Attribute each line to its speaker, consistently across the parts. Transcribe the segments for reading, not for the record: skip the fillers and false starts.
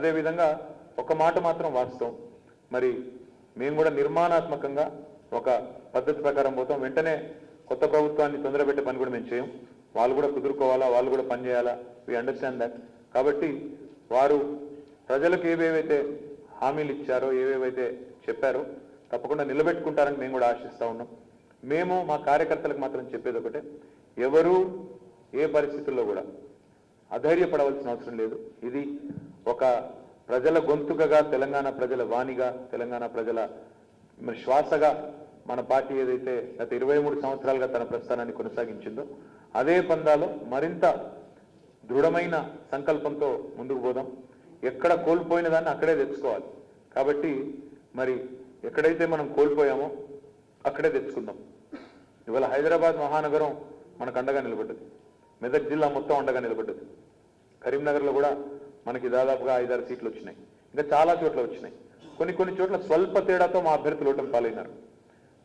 Speaker 1: అదేవిధంగా ఒక మాట మాత్రం వాస్తవం, మరి మేము కూడా నిర్మాణాత్మకంగా ఒక పద్ధతి ప్రకారం పోతాం. వెంటనే కొత్త ప్రభుత్వాన్ని తొందరపెట్టే పని కూడా మేము చేయం. వాళ్ళు కూడా కుదురుకోవాలా, వాళ్ళు కూడా పని చేయాలా. We understand that. కాబట్టి వారు ప్రజలకు ఏవేవైతే హామీలు ఇచ్చారో, ఏవేవైతే చెప్పారో తప్పకుండా నిలబెట్టుకుంటారని మేము కూడా ఆశిస్తూ ఉన్నాం. మేము మా కార్యకర్తలకు మాత్రం చెప్పేది ఒకటే, ఎవరు ఏ పరిస్థితుల్లో కూడా అధైర్యపడవలసిన అవసరం లేదు. ఇది ఒక ప్రజల గొంతుకగా, తెలంగాణ ప్రజల వాణిగా, తెలంగాణ ప్రజల శ్వాసగా మన పార్టీ ఏదైతే గత 23 సంవత్సరాలుగా తన ప్రస్థానాన్ని కొనసాగించిందో అదే పందాలో మరింత దృఢమైన సంకల్పంతో ముందుకు పోదాం. ఎక్కడ కోల్పోయిన దాన్ని అక్కడే తెచ్చుకోవాలి. కాబట్టి మరి ఎక్కడైతే మనం కోల్పోయామో అక్కడే తెచ్చుకుందాం. ఇవాళ హైదరాబాద్ మహానగరం మనకు అండగా నిలబడ్డది, మెదక్ జిల్లా మొత్తం అండగా నిలబడ్డది. కరీంనగర్లో కూడా మనకి దాదాపుగా 5-6 సీట్లు వచ్చినాయి. ఇంకా చాలా చోట్ల వచ్చినాయి. కొన్ని చోట్ల స్వల్ప తేడాతో మా అభ్యర్థులు ఓటమి పాలైనారు.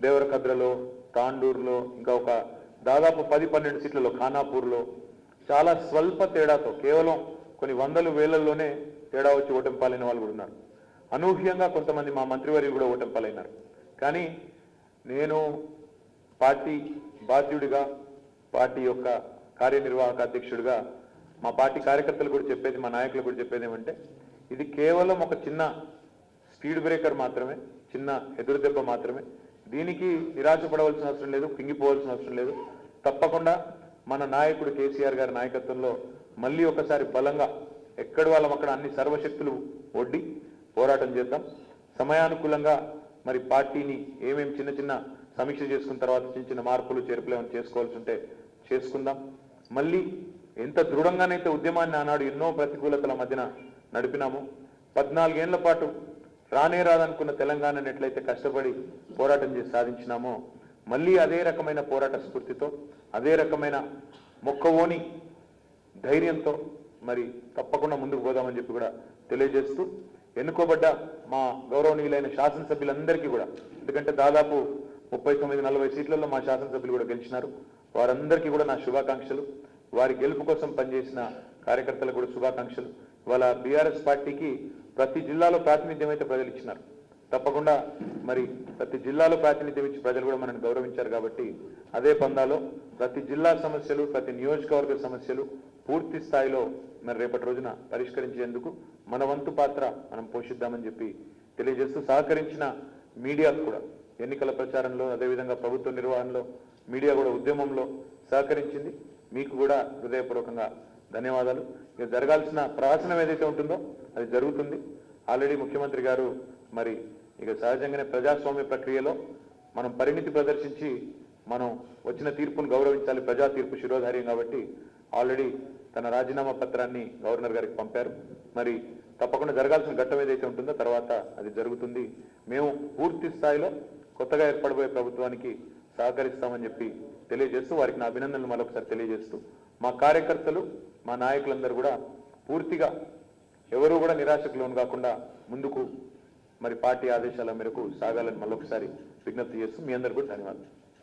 Speaker 1: దేవరకద్రలో, తాండూరులో, ఇంకా ఒక దాదాపు 10-12 సీట్లలో, ఖానాపూర్లో చాలా స్వల్ప తేడాతో, కేవలం కొన్ని వందల వేలల్లోనే తేడా వచ్చి ఓటమి పాలైన వాళ్ళు కూడా ఉన్నారు. అనూహ్యంగా కొంతమంది మా మంత్రివర్యులు కూడా ఓటమి పాలైనారు. కానీ నేను పార్టీ బాధ్యుడిగా, పార్టీ యొక్క కార్యనిర్వాహక అధ్యక్షుడిగా మా పార్టీ కార్యకర్తలు కూడా చెప్పేది, మా నాయకులు కూడా చెప్పేది ఏమంటే, ఇది కేవలం ఒక చిన్న స్పీడ్ బ్రేకర్ మాత్రమే, చిన్న ఎదురుదెబ్బ మాత్రమే. దీనికి నిరాశపడవలసిన అవసరం లేదు, పింగిపోవాల్సిన అవసరం లేదు. తప్పకుండా మన నాయకుడు కేసీఆర్ గారి నాయకత్వంలో మళ్ళీ ఒకసారి బలంగా ఎక్కడి వాళ్ళం అక్కడ అన్ని సర్వశక్తులు ఒడ్డి పోరాటం చేద్దాం. సమయానుకూలంగా మరి పార్టీని ఏమేమి చిన్న సమీక్ష చేసుకున్న తర్వాత చిన్న మార్పులు చేర్పులు ఏమైనా చేసుకోవాల్సి ఉంటే చేసుకుందాం. మళ్ళీ ఎంత దృఢంగానైతే ఉద్యమాన్ని ఆనాడు ఎన్నో ప్రతికూలతల మధ్యన నడిపినాము, 14 ఏళ్ల పాటు రానే రాదనుకున్న తెలంగాణను ఎట్లయితే కష్టపడి పోరాటం చేసి సాధించినామో మళ్ళీ అదే రకమైన పోరాట స్ఫూర్తితో, అదే రకమైన మొక్కవోని ధైర్యంతో మరి తప్పకుండా ముందుకు పోదామని చెప్పి కూడా తెలియజేస్తూ, ఎన్నుకోబడ్డ మా గౌరవనీయులైన శాసనసభ్యులందరికీ కూడా, ఎందుకంటే దాదాపు 39-40 సీట్లలో మా శాసనసభ్యులు కూడా గెలిచినారు, వారందరికీ కూడా నా శుభాకాంక్షలు. వారి గెలుపు కోసం పనిచేసిన కార్యకర్తలకు కూడా శుభాకాంక్షలు. ఇవాళ బీఆర్ఎస్ పార్టీకి ప్రతి జిల్లాలో ప్రాతినిధ్యం అయితే ప్రజలు ఇచ్చినారు. తప్పకుండా మరి ప్రతి జిల్లాలో ప్రాతినిధ్యం ఇచ్చి ప్రజలు కూడా మనల్ని గౌరవించారు. కాబట్టి అదే పందాలో ప్రతి జిల్లా సమస్యలు, ప్రతి నియోజకవర్గ సమస్యలు పూర్తి స్థాయిలో మరి రేపటి రోజున పరిష్కరించేందుకు మన వంతు పాత్ర మనం పోషిద్దామని చెప్పి తెలియజేస్తూ, సహకరించిన మీడియాకు కూడా ఎన్నికల ప్రచారంలో, అదేవిధంగా ప్రభుత్వ నిర్వహణలో మీడియా కూడా ఉద్యమంలో సహకరించింది. మీకు కూడా హృదయపూర్వకంగా ధన్యవాదాలు. ఇక జరగాల్సిన ప్రహసనం ఏదైతే ఉంటుందో అది జరుగుతుంది. ఆల్రెడీ ముఖ్యమంత్రి గారు మరి ఇక సహజంగానే ప్రజాస్వామ్య ప్రక్రియలో మనం పరిణితి ప్రదర్శించి మనం వచ్చిన తీర్పును గౌరవించాలి. ప్రజా తీర్పు శిరోధార్యం కాబట్టి ఆల్రెడీ తన రాజీనామా పత్రాన్ని గవర్నర్ గారికి పంపారు. మరి తప్పకుండా జరగాల్సిన ఘట్టం ఏదైతే ఉంటుందో తర్వాత అది జరుగుతుంది. మేము పూర్తి స్థాయిలో కొత్తగా ఏర్పడబోయే ప్రభుత్వానికి సహకరిస్తామని చెప్పి తెలియజేస్తూ, వారికి నా అభినందనలు మరొకసారి తెలియజేస్తూ, మా కార్యకర్తలు, మా నాయకులందరూ కూడా పూర్తిగా ఎవరు కూడా నిరాశకు లోను కాకుండా ముందుకు మరి పార్టీ ఆదేశాల మేరకు సాగాలని మరొకసారి విజ్ఞప్తి చేస్తూ మీ అందరికీ కూడా ధన్యవాదాలు.